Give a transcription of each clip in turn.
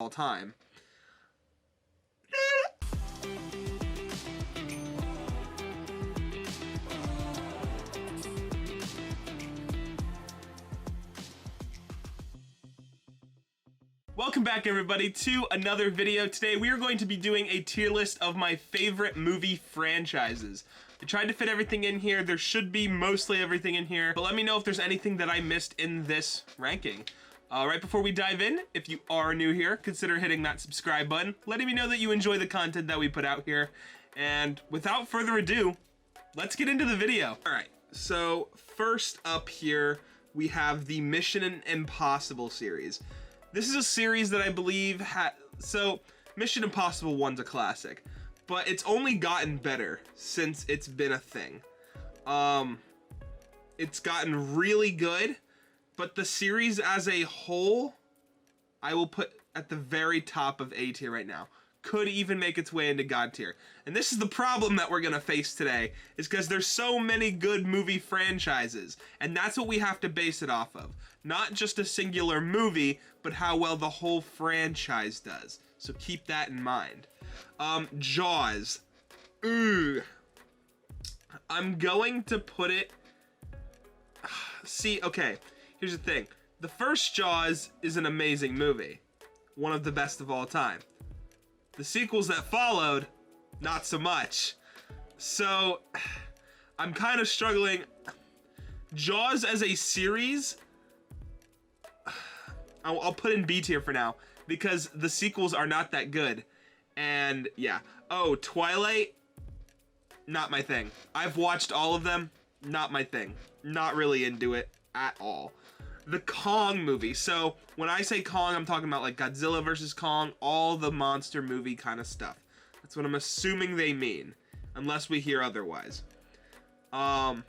all time. Welcome back, everybody, to another video. Today we are going to be doing a tier list of my favorite movie franchises. I tried to fit everything in here. There should be mostly everything in here, but let me know if there's anything that I missed in this ranking. Right before we dive in, if you are new here, consider hitting that subscribe button, letting me know that you enjoy the content that we put out here. And without further ado, let's get into the video. All right, so first up here, we have the Mission Impossible series. This is a series that I believe so Mission Impossible 1's a classic, but it's only gotten better since it's been a thing. It's gotten really good, but the series as a whole, I will put at the very top of A tier right now. Could even make its way into God tier. And this is the problem that we're gonna face today, is because there's so many good movie franchises, and that's what we have to base it off of. Not just a singular movie, but how well the whole franchise does. So keep that in mind. Jaws. Ooh. I'm going to put it... See, okay, here's the thing. The first Jaws is an amazing movie. One of the best of all time. The sequels that followed, not so much. So, I'm kind of struggling. Jaws as a series, I'll put in B tier for now, because the sequels are not that good. And yeah. Oh, Twilight, not my thing. I've watched all of them, not my thing. Not really into it at all. The Kong movie. So when I say Kong, I'm talking about like Godzilla versus Kong, all the monster movie kind of stuff. That's what I'm assuming they mean, unless we hear otherwise. I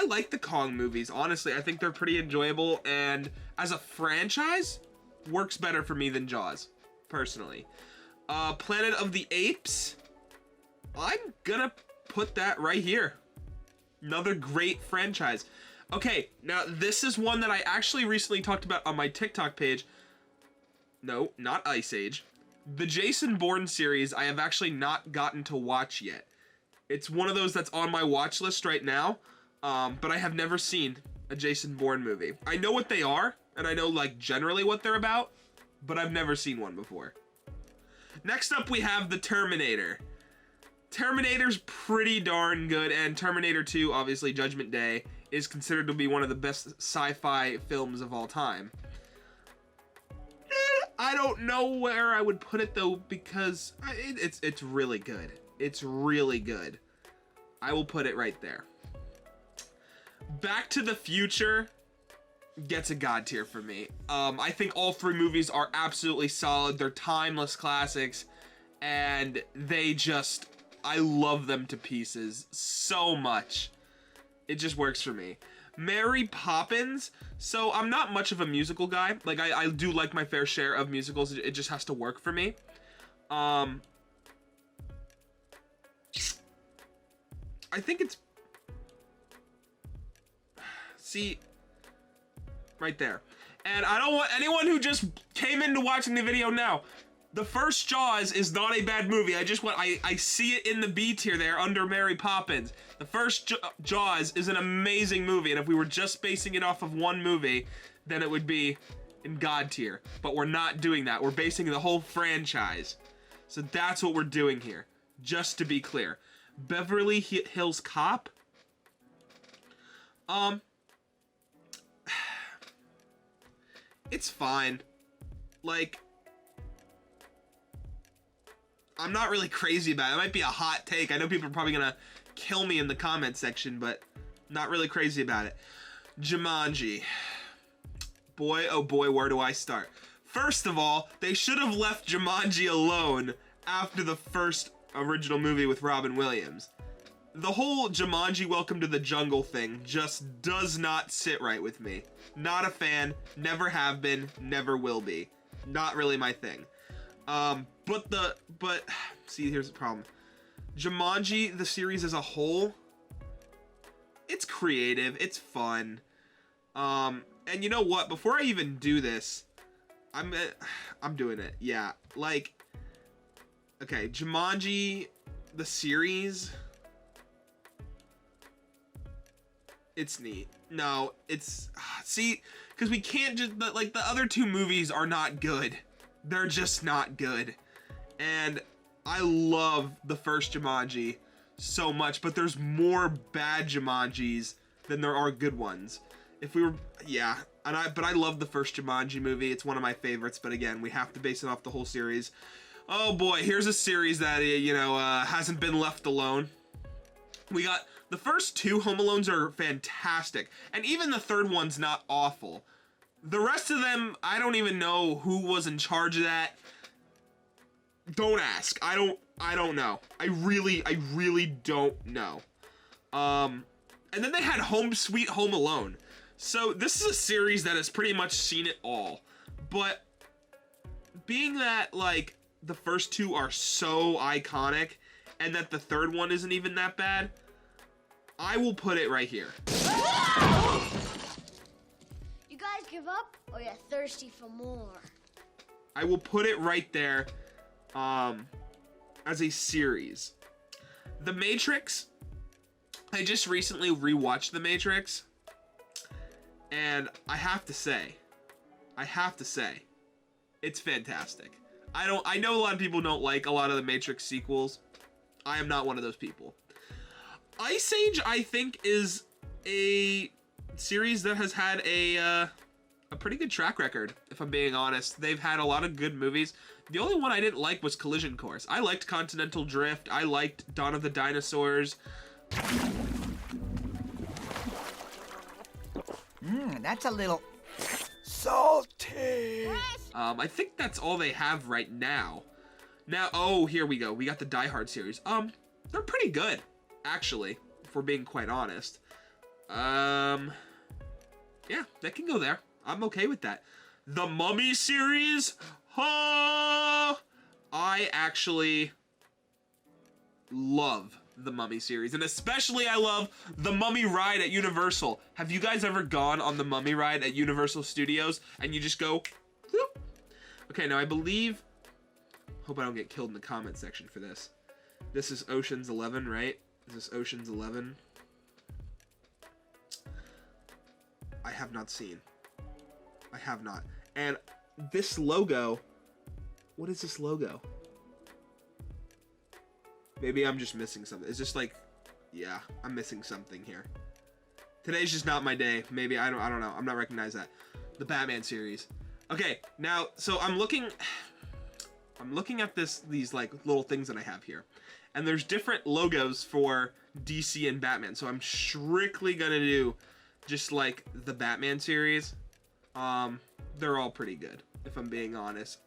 like the Kong movies, honestly. I think they're pretty enjoyable, and as a franchise, works better for me than Jaws, personally. Planet of the Apes, I'm gonna put that right here. Another great franchise. Okay, now this is one that I actually recently talked about on my TikTok page. No, not Ice Age. The Jason Bourne series I have actually not gotten to watch yet. It's one of those that's on my watch list right now, but I have never seen a Jason Bourne movie. I know what they are, and I know like generally what they're about, but I've never seen one before. Next up we have the Terminator. Terminator's pretty darn good, and Terminator 2, obviously Judgment Day, is considered to be one of the best sci-fi films of all time. I don't know where I would put it though, because it's really good. It's really good. I will put it right there. Back to the Future gets a God tier for me. I think all three movies are absolutely solid. They're timeless classics, and they just... I love them to pieces so much. It just works for me. Mary Poppins. So I'm not much of a musical guy. Like I do like my fair share of musicals. It just has to work for me. I think it's... See, right there. And I don't want anyone who just came into watching the video now. The first Jaws is not a bad movie. I see it in the B tier there under Mary Poppins. The first Jaws is an amazing movie, and if we were just basing it off of one movie, then it would be in God tier. But we're not doing that. We're basing the whole franchise. So that's what we're doing here, just to be clear. Beverly Hills Cop. It's fine. Like... I'm not really crazy about it. It might be a hot take. I know people are probably gonna kill me in the comment section, but not really crazy about it. Jumanji. Boy, oh boy, where do I start? First of all, they should have left Jumanji alone after the first original movie with Robin Williams. The whole Jumanji Welcome to the Jungle thing just does not sit right with me. Not a fan, never have been, never will be. Not really my thing. But see, here's the problem. Jumanji, the series as a whole, it's creative, it's fun. And you know what? Before I even do this, I'm doing it. Yeah, like, okay, Jumanji, the series. It's neat. No, it's, see, because we can't just, like, the other two movies are not good. They're just not good. And I love the first Jumanji so much, but there's more bad Jumanjis than there are good ones. If we were, yeah, but I love the first Jumanji movie. It's one of my favorites, but again, we have to base it off the whole series. Oh boy, here's a series that, you know, hasn't been left alone. We got, the first two Home Alones are fantastic, and even the third one's not awful. The rest of them, I don't even know who was in charge of that. Don't ask. I don't know. I really don't know. And then they had Home Sweet Home Alone. So this is a series that has pretty much seen it all. But being that, like, the first two are so iconic and that the third one isn't even that bad, I will put it right here. You guys give up, or you're thirsty for more? I will put it right there as a series. The Matrix, I just recently rewatched The Matrix, and I have to say, it's fantastic. I know a lot of people don't like a lot of the Matrix sequels. I am not one of those people. Ice Age, I think, is a series that has had a pretty good track record, if I'm being honest. They've had a lot of good movies. The only one I didn't like was Collision Course. I liked Continental Drift. I liked Dawn of the Dinosaurs. That's a little salty. I think that's all they have right now. Now, oh, here we go. We got the Die Hard series. They're pretty good, actually, if we're being quite honest. Yeah, that can go there. I'm okay with that. The Mummy series? I actually love the Mummy series, and especially I love the Mummy ride at Universal. Have you guys ever gone on the Mummy ride at Universal Studios and you just go, whoop? Okay, now I believe, hope I don't get killed in the comment section for this. This is Ocean's 11, right? Is this Ocean's 11? I have not seen. I have not. And this logo, what is this logo? Maybe I'm just missing something. It's just like, yeah, I'm missing something here. Today's just not my day. Maybe, I don't know. I'm not recognizing that. The Batman series. Okay, now, so I'm looking at these like little things that I have here. And there's different logos for DC and Batman. So I'm strictly gonna do just like the Batman series. They're all pretty good, if I'm being honest.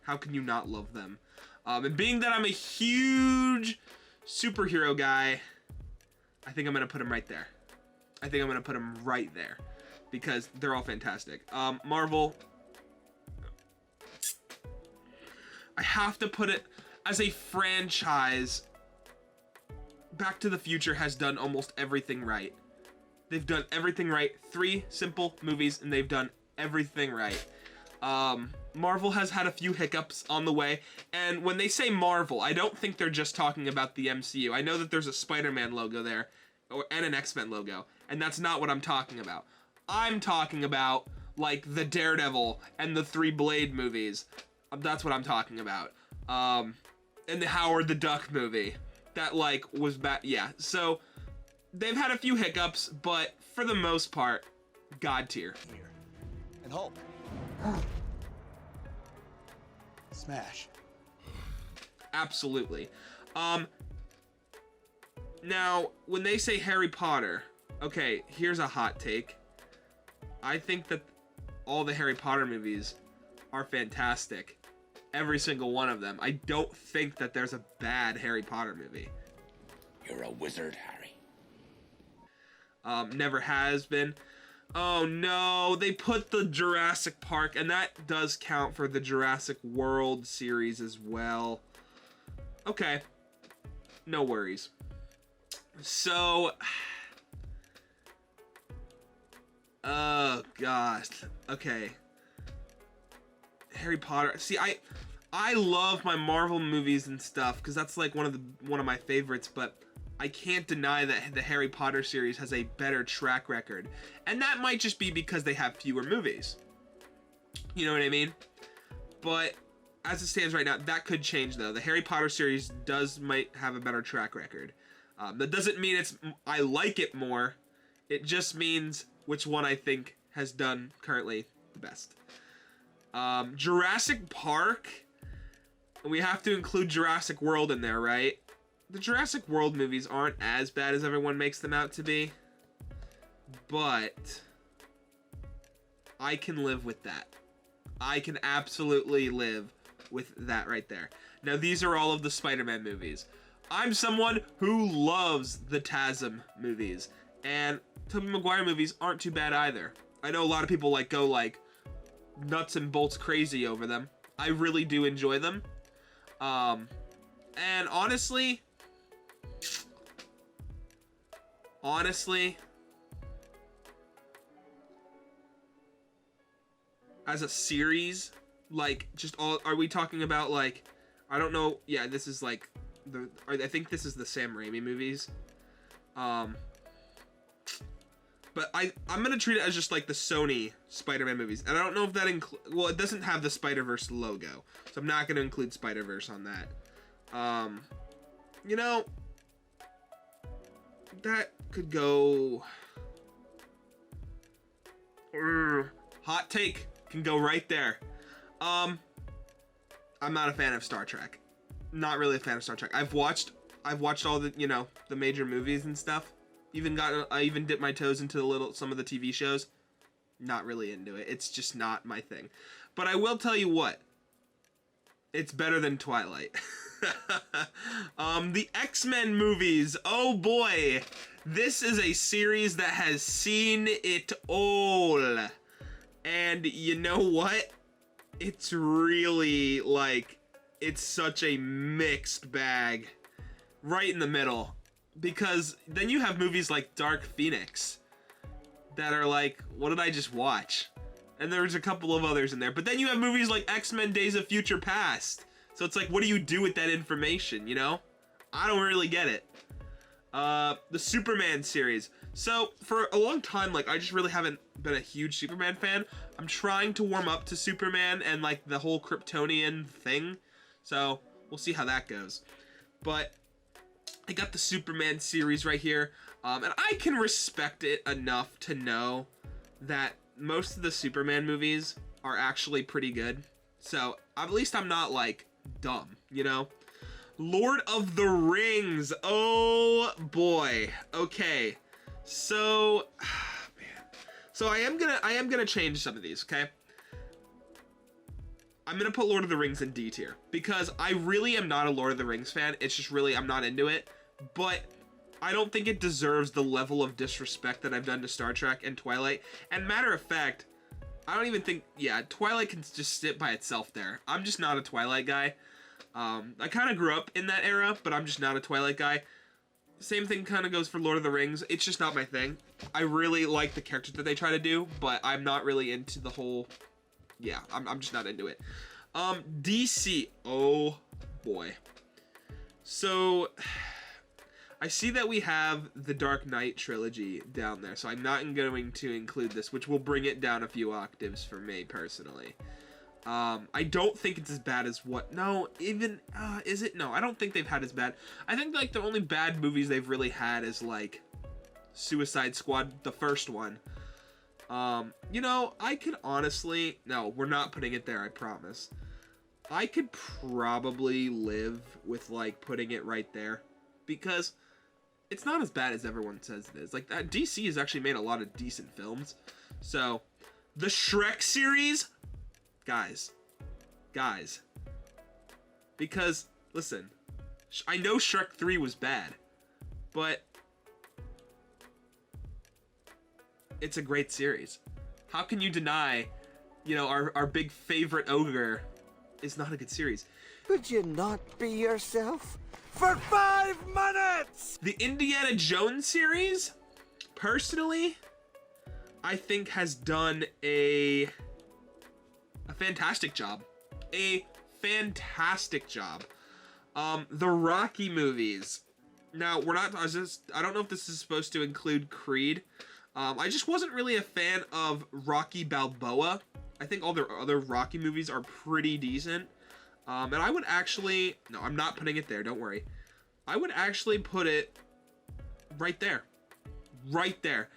How can you not love them? And being that I'm a huge superhero guy, I think I'm gonna put them right there. Because they're all fantastic. Marvel, I have to put it as a franchise. Back to the Future has done almost everything right. They've done everything right. 3 simple movies, and they've done everything right. Marvel has had a few hiccups on the way, and when they say Marvel, I don't think they're just talking about the MCU. I know that there's a Spider-Man logo there, and an X-Men logo, and that's not what I'm talking about. I'm talking about, like, the Daredevil and the 3 Blade movies. That's what I'm talking about. And the Howard the Duck movie. That, like, was bad. Yeah, so they've had a few hiccups, but for the most part, God tier. And Hulk. Smash. Absolutely. Now, when they say Harry Potter, okay, here's a hot take. I think that all the Harry Potter movies are fantastic. Every single one of them. I don't think that there's a bad Harry Potter movie. You're a wizard, Harry. Never has been. Oh no, they put the Jurassic Park, and that does count for the Jurassic World series as well. Okay, no worries. So, oh gosh, okay. Harry Potter. See, I love my Marvel movies and stuff because that's like one of my favorites, but I can't deny that the Harry Potter series has a better track record. And that might just be because they have fewer movies. You know what I mean? But as it stands right now, that could change though. The Harry Potter series might have a better track record. That doesn't mean I like it more. It just means which one I think has done currently the best. Jurassic Park. We have to include Jurassic World in there, right? The Jurassic World movies aren't as bad as everyone makes them out to be. But I can live with that. I can absolutely live with that right there. Now, these are all of the Spider-Man movies. I'm someone who loves the TASM movies. And Tobey Maguire movies aren't too bad either. I know a lot of people go nuts and bolts crazy over them. I really do enjoy them. And honestly, as a series, like, just all, are we talking about, like, I don't know, yeah, this is like I think this is the Sam Raimi movies. But I'm gonna treat it as just like the Sony Spider-Man movies, and I don't know if that well, it doesn't have the Spider-Verse logo, so I'm not gonna include Spider-Verse on that. You know, that could go. Hot take can go right there. I'm not a fan of Star Trek. Not really a fan of Star Trek. I've watched all the, you know, the major movies and stuff. I even dipped my toes into some of the TV shows. Not really into it. It's just not my thing. But I will tell you what. It's better than Twilight. The X-Men movies. Oh boy. This is a series that has seen it all. And you know what? It's really, like, it's such a mixed bag. Right in the middle. Because then you have movies like Dark Phoenix that are like, what did I just watch? And there's a couple of others in there. But then you have movies like X-Men Days of Future Past. So it's like, what do you do with that information, you know? I don't really get it. The Superman series. So for a long time, like, I just really haven't been a huge Superman fan. I'm trying to warm up to Superman and like the whole Kryptonian thing. So we'll see how that goes. But I got the Superman series right here, and I can respect it enough to know that most of the Superman movies are actually pretty good. So at least I'm not, like, dumb, you know? Lord of the Rings. Oh boy. Okay. So, man. So I am gonna change some of these, okay? I'm gonna put Lord of the Rings in D tier because I really am not a Lord of the Rings fan. It's just really, I'm not into it. But I don't think it deserves the level of disrespect that I've done to Star Trek and Twilight. And matter of fact, I don't even think, yeah, Twilight can just sit by itself there. I'm just not a Twilight guy. I kind of grew up in that era, but I'm just not a Twilight guy. Same thing kind of goes for Lord of the Rings. It's just not my thing. I really like the characters that they try to do, but I'm not really into the whole, yeah, I'm just not into it. DC, oh boy. So I see that we have the Dark Knight trilogy down there, so I'm not going to include this, which will bring it down a few octaves for me personally. I don't think it's as bad as what, no, even, is it? No, I don't think they've had as bad. I think, like, the only bad movies they've really had is, like, Suicide Squad, the first one. You know, I could honestly, no, we're not putting it there, I promise. I could probably live with, like, putting it right there, because it's not as bad as everyone says it is. Like, that DC has actually made a lot of decent films. So, the Shrek series, guys, because, listen, I know Shrek 3 was bad, but it's a great series. How can you deny, you know, our big favorite ogre is not a good series? Could you not be yourself for 5 minutes? The Indiana Jones series, personally, I think has done a A fantastic job. A fantastic job. The Rocky movies. Now, I don't know if this is supposed to include Creed. I just wasn't really a fan of Rocky Balboa. I think all their other Rocky movies are pretty decent. And I would actually... No, I'm not putting it there, don't worry. I would actually put it right there. Right there.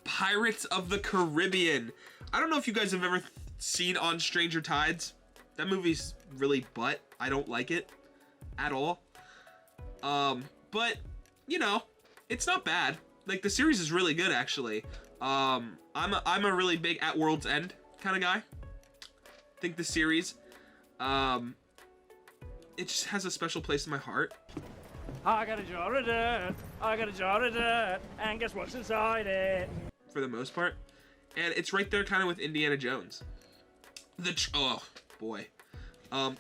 Pirates of the Caribbean. I don't know if you guys have ever seen On Stranger Tides. That movie's really butt. I don't like it at all. But, you know, it's not bad. Like, the series is really good, actually. I'm a really big At World's End kind of guy. I think the series, it just has a special place in my heart. I got a jar of dirt, I got a jar of dirt, and guess what's inside it? For the most part. And it's right there kind of with Indiana Jones. Oh, boy.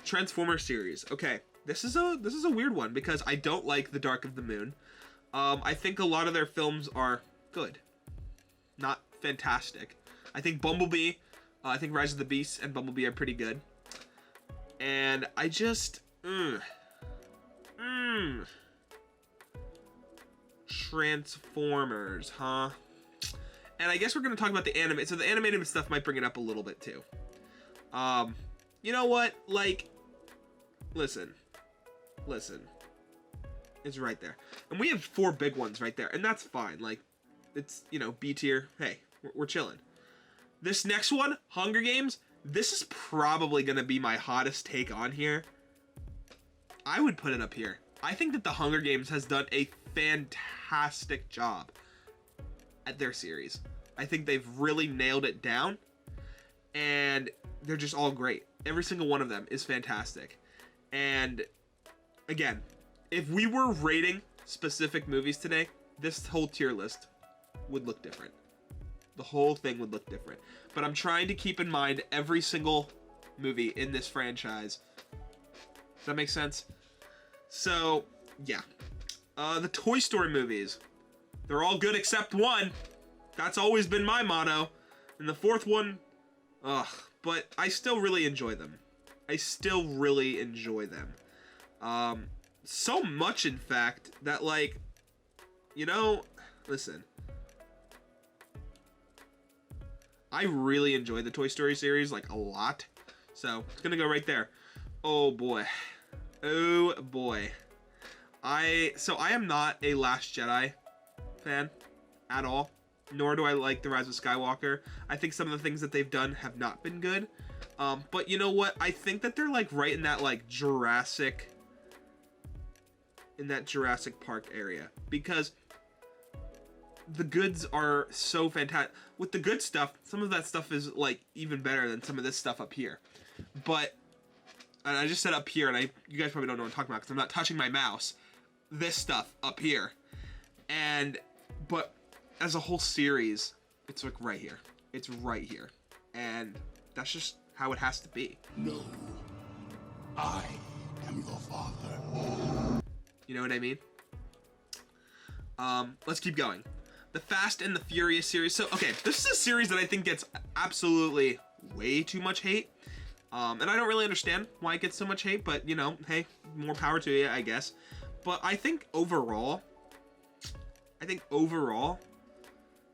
Transformer series. Okay, this is a weird one because I don't like The Dark of the Moon. I think a lot of their films are good. Not fantastic. I think Bumblebee, I think Rise of the Beasts and Bumblebee are pretty good. And I just... Transformers, huh? And I guess we're going to talk about the anime. So the animated stuff might bring it up a little bit too. You know what? Like, listen. It's right there. And we have 4 big ones right there. And that's fine. Like, it's, you know, B tier. Hey, we're chilling. This next one, Hunger Games. This is probably going to be my hottest take on here. I would put it up here. I think that the Hunger Games has done a fantastic job at their series. I think they've really nailed it down. And they're just all great. Every single one of them is fantastic. And again, if we were rating specific movies today, this whole tier list would look different. The whole thing would look different. But I'm trying to keep in mind every single movie in this franchise. Does that make sense? So, yeah. The Toy Story movies. They're all good except one. That's always been my motto. And the 4th one, ugh. But I still really enjoy them. I still really enjoy them. So much, in fact, that, like, you know, listen. I really enjoy the Toy Story series, like, a lot. So, it's gonna go right there. Oh, boy. Oh, boy. So I am not a Last Jedi fan at all. Nor do I like The Rise of Skywalker. I think some of the things that they've done have not been good. But you know what? I think that they're, like, right in that, like, Jurassic Park area. Because the goods are so fantastic. With the good stuff, some of that stuff is, like, even better than some of this stuff up here. But, and I just said up here, and you guys probably don't know what I'm talking about because I'm not touching my mouse. This stuff up here. But as a whole series, it's like right here. It's right here. And that's just how it has to be. No. I am your father. You know what I mean? Let's keep going. The Fast and the Furious series. So, okay, this is a series that I think gets absolutely way too much hate. And I don't really understand why it gets so much hate, but, you know, hey, more power to you, I guess. But I think overall,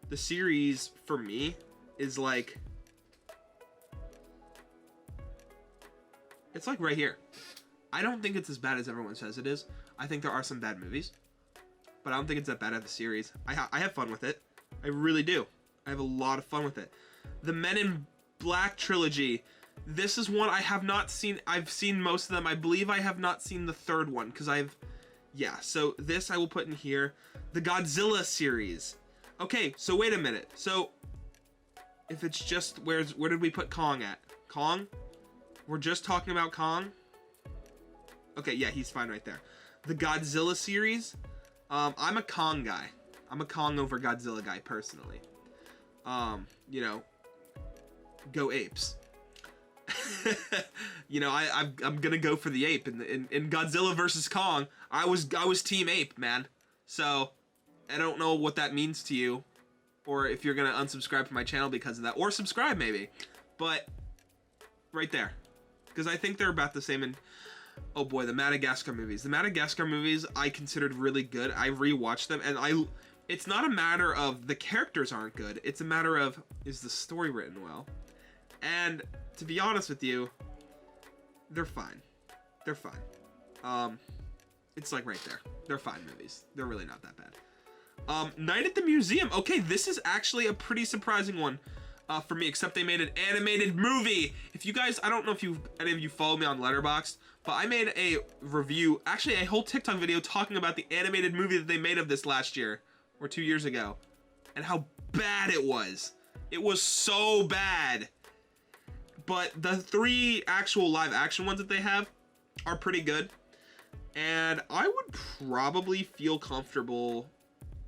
the series, for me, is like... It's like right here. I don't think it's as bad as everyone says it is. I think there are some bad movies. But I don't think it's that bad of a series. I have fun with it. I really do. I have a lot of fun with it. The Men in Black trilogy. This is one I have not seen. I've seen most of them. I believe I have not seen the 3rd one. Because yeah, so this I will put in here. The Godzilla series. Okay, so wait a minute. So, if it's just... Where did we put Kong at? Kong? We're just talking about Kong? Okay, yeah, he's fine right there. The Godzilla series... I'm a Kong guy. I'm a Kong over Godzilla guy, personally. You know, go apes. You know, I'm gonna go for the ape. In Godzilla versus Kong, I was Team Ape, man. So, I don't know what that means to you, or if you're gonna unsubscribe from my channel because of that, or subscribe maybe. but right there, because I think they're about the same. And oh boy, the Madagascar movies. The Madagascar movies I considered really good. I rewatched them, and it's not a matter of the characters aren't good. It's a matter of, is the story written well? And to be honest with you, they're fine. They're fine. It's like right there. They're fine movies. They're really not that bad. Night at the Museum. Okay, this is actually a pretty surprising one for me, except they made an animated movie. If you guys, I don't know if any of you follow me on Letterboxd, but I made a review, actually a whole TikTok video talking about the animated movie that they made of this last year, or 2 years ago, and how bad it was. It was so bad. But the 3 actual live action ones that they have are pretty good. And I would probably feel comfortable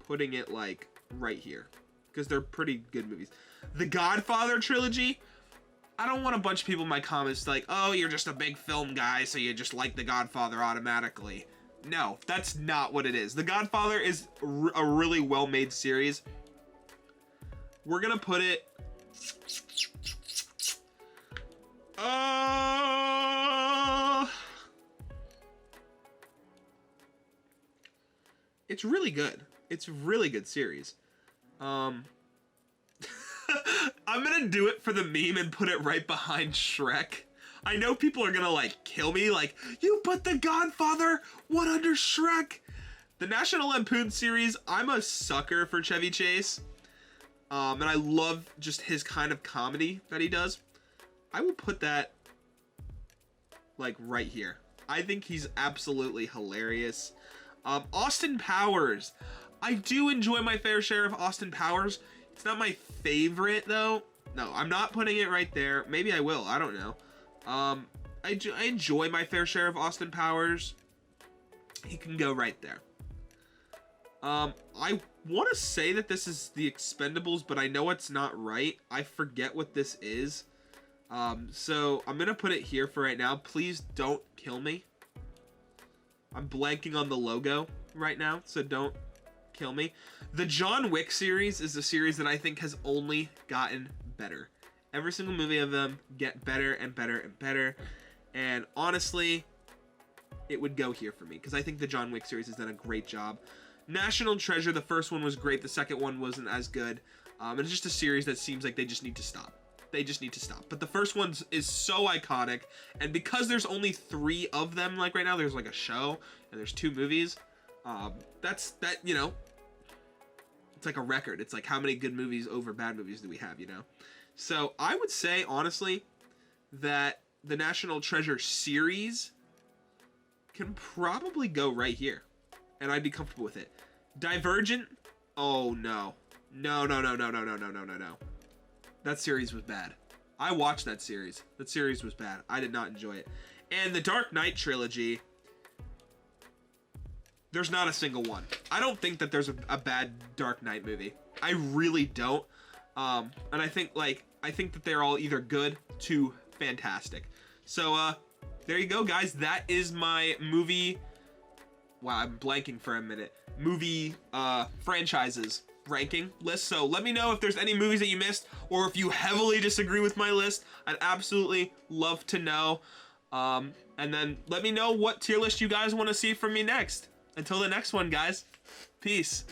putting it like right here, because they're pretty good movies. The Godfather trilogy, I don't want a bunch of people in my comments like, oh, you're just a big film guy, so you just like The Godfather automatically. No, that's not what it is. The Godfather is a really well-made series. We're gonna put it... It's really good. It's a really good series. I'm gonna do it for the meme and put it right behind Shrek. I know people are gonna like kill me, like, you put The Godfather one under Shrek. The National Lampoon series, I'm a sucker for Chevy Chase. And I love just his kind of comedy that he does. I will put that like right here. I think he's absolutely hilarious. Austin Powers. I do enjoy my fair share of Austin Powers. It's not my favorite though. No, I'm not putting it right there. Maybe I will. I don't know. I enjoy my fair share of Austin Powers. He can go right there. I want to say that this is The Expendables, but I know it's not right. I forget what this is. So I'm going to put it here for right now. Please don't kill me. I'm blanking on the logo right now, so don't kill me. The John Wick series is a series that I think has only gotten better. Every single movie of them get better and better and better. And honestly, it would go here for me, because I think the John Wick series has done a great job. National Treasure, the first one was great. The second one wasn't as good. And it's just a series that seems like they just need to stop. They just need to stop. But the first one is so iconic, and because there's only 3 of them, like right now, there's like a show and there's 2 movies. You know, it's like a record. It's like how many good movies over bad movies do we have, you know? So I would say honestly that the National Treasure series can probably go right here, and I'd be comfortable with it. Divergent, oh no. No. That series was bad. I watched that series. That series was bad. I did not enjoy it. And the Dark Knight trilogy, there's not a single one. I don't think that there's a bad Dark Knight movie. I really don't. And I think that they're all either good to fantastic. So there you go, guys. That is my movie. Wow, I'm blanking for a minute. Movie franchises ranking list. So let me know if there's any movies that you missed, or if you heavily disagree with my list. I'd absolutely love to know. And then let me know what tier list you guys want to see from me next. Until the next one, guys. Peace.